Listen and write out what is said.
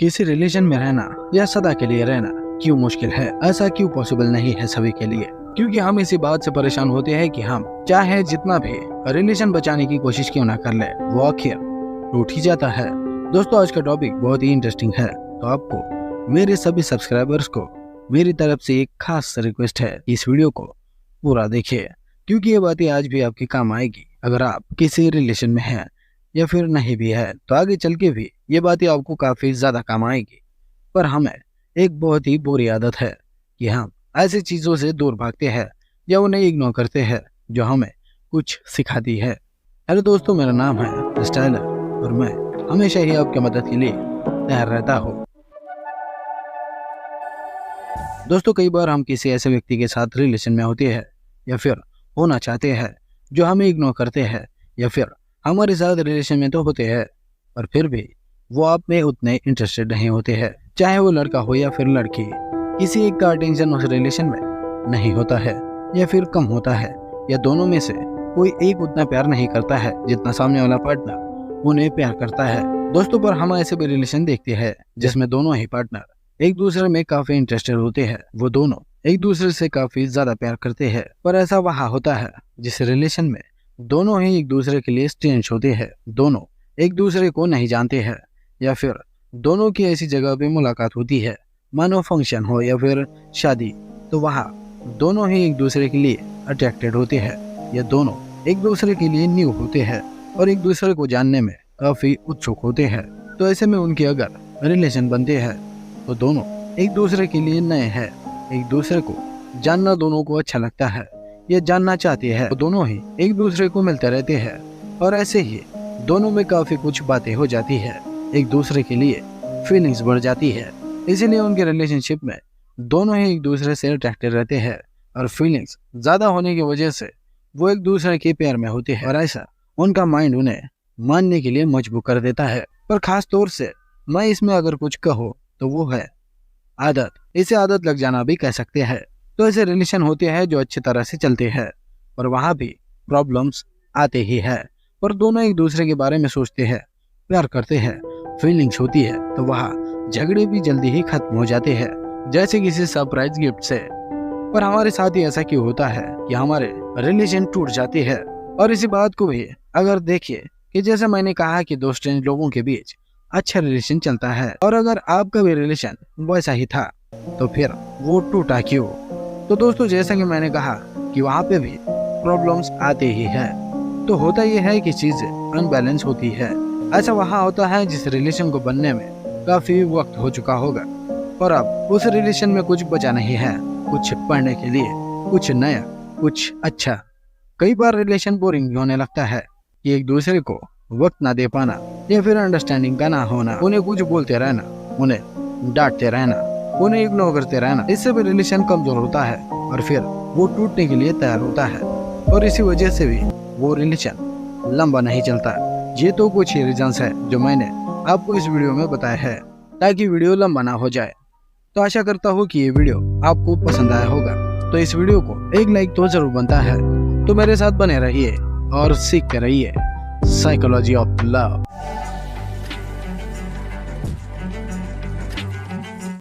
किसी रिलेशन में रहना या सदा के लिए रहना क्यों मुश्किल है? ऐसा क्यों पॉसिबल नहीं है सभी के लिए? क्योंकि हम इसी बात से परेशान होते हैं कि हम चाहे जितना भी रिलेशन बचाने की कोशिश क्यों ना कर ले, वो आखिर टूट ही जाता है। दोस्तों, आज का टॉपिक बहुत ही इंटरेस्टिंग है, तो आपको मेरे सभी सब्सक्राइबर्स को मेरी तरफ से एक खास रिक्वेस्ट है, इस वीडियो को पूरा देखिए, क्योंकि ये बातें आज भी आपके काम आएगी। अगर आप किसी रिलेशन में हैं या फिर नहीं भी है, तो आगे चल के भी ये बातें आपको काफी ज्यादा काम आएगी। पर हमें एक बहुत ही बुरी आदत है कि हम ऐसी चीजों से दूर भागते हैं या उन्हें इग्नोर करते हैं जो हमें कुछ सिखाती है। हेलो दोस्तों, मेरा नाम है स्टाइलर और मैं हमेशा ही आपकी मदद के लिए तैयार रहता हूँ। दोस्तों, कई बार हम किसी ऐसे व्यक्ति के साथ रिलेशन में होते हैं या फिर होना चाहते हैं जो हमें इग्नोर करते हैं, या फिर हमारे साथ रिलेशन में तो होते हैं पर फिर भी वो आप में उतने इंटरेस्टेड नहीं होते हैं। चाहे वो लड़का हो या फिर लड़की, किसी एक का अटेंशन उस रिलेशन में नहीं होता है या फिर कम होता है, या दोनों में से कोई एक उतना प्यार नहीं करता है जितना सामने वाला पार्टनर उन्हें प्यार करता है। दोस्तों, पर हम ऐसे भी रिलेशन देखते हैं जिसमें दोनों ही पार्टनर एक दूसरे में काफी इंटरेस्टेड होते हैं, वो दोनों एक दूसरे से काफी ज्यादा प्यार करते हैं। पर ऐसा वहाँ होता है जिस रिलेशन में दोनों ही एक दूसरे के लिए स्ट्रेंज होते हैं, दोनों एक दूसरे को नहीं जानते हैं, या फिर दोनों की ऐसी जगह पे मुलाकात होती है, मानो फंक्शन हो या फिर शादी, तो वहाँ दोनों ही एक दूसरे के लिए अट्रैक्टेड होते हैं, या दोनों एक दूसरे के लिए न्यू होते हैं और एक दूसरे को जानने में काफी उत्सुक होते हैं। तो ऐसे में उनके अगर रिलेशन बनते हैं तो दोनों एक दूसरे के लिए नए हैं, एक दूसरे को जानना दोनों को अच्छा लगता है, ये जानना चाहते हैं, तो दोनों ही एक दूसरे को मिलते रहते हैं और ऐसे ही दोनों में काफी कुछ बातें हो जाती है, एक दूसरे के लिए फीलिंग्स बढ़ जाती है। इसीलिए उनके रिलेशनशिप में दोनों ही एक दूसरे से अट्रैक्टेड रहते हैं और फीलिंग्स ज्यादा होने की वजह से वो एक दूसरे के प्यार में होते हैं, और ऐसा उनका माइंड उन्हें मानने के लिए मजबूर कर देता है। पर खास तौर से मैं इसमें अगर कुछ कहूँ तो वो है आदत। इसे आदत लग जाना भी कह सकते हैं। तो ऐसे रिलेशन होते हैं जो अच्छी तरह से चलते हैं, पर वहाँ भी प्रॉब्लम्स आते ही है। पर दोनों एक दूसरे के बारे में सोचते हैं, प्यार करते हैं, फीलिंग्स होती है, तो वहाँ झगड़े भी जल्दी ही खत्म हो जाते हैं, जैसे किसी सरप्राइज गिफ्ट से। पर हमारे साथ ही ऐसा क्यों होता है कि हमारे रिलेशन टूट जाते हैं? और इसी बात को भी अगर देखिए कि जैसे मैंने कहा कि दो स्ट्रेंज लोगों के बीच अच्छा रिलेशन चलता है, और अगर आपका भी रिलेशन वैसा ही था तो फिर वो टूटा क्यों? तो दोस्तों, जैसा कि मैंने कहा कि वहाँ पे भी प्रॉब्लम्स आते ही है। तो होता ये है कि चीजें अनबैलेंस होती है। ऐसा वहाँ होता है जिस रिलेशन को बनने में काफी वक्त हो चुका होगा, पर अब उस रिलेशन में कुछ बचा नहीं है, कुछ पढ़ने के लिए, कुछ नया, कुछ अच्छा। कई बार रिलेशन बोरिंग होने लगता है कि एक दूसरे को वक्त ना दे पाना या फिर अंडरस्टैंडिंग का ना होना, उन्हें कुछ बोलते रहना, उन्हें डांटते रहना, उन्हें इग्नोर करते रहना, इससे भी रिलेशन कमजोर होता है और फिर वो टूटने के लिए तैयार होता है, और इसी वजह से भी वो रिलेशन लंबा नहीं चलता। ये तो कुछ ही रीजंस है जो मैंने आपको इस वीडियो में बताया है, ताकि वीडियो लंबा ना हो जाए। तो आशा करता हूँ कि ये वीडियो आपको पसंद आया होगा। तो इस वीडियो को एक लाइक तो जरूर बनता है। तो मेरे साथ बने रहिए और सीखते रहिए साइकोलॉजी ऑफ लव।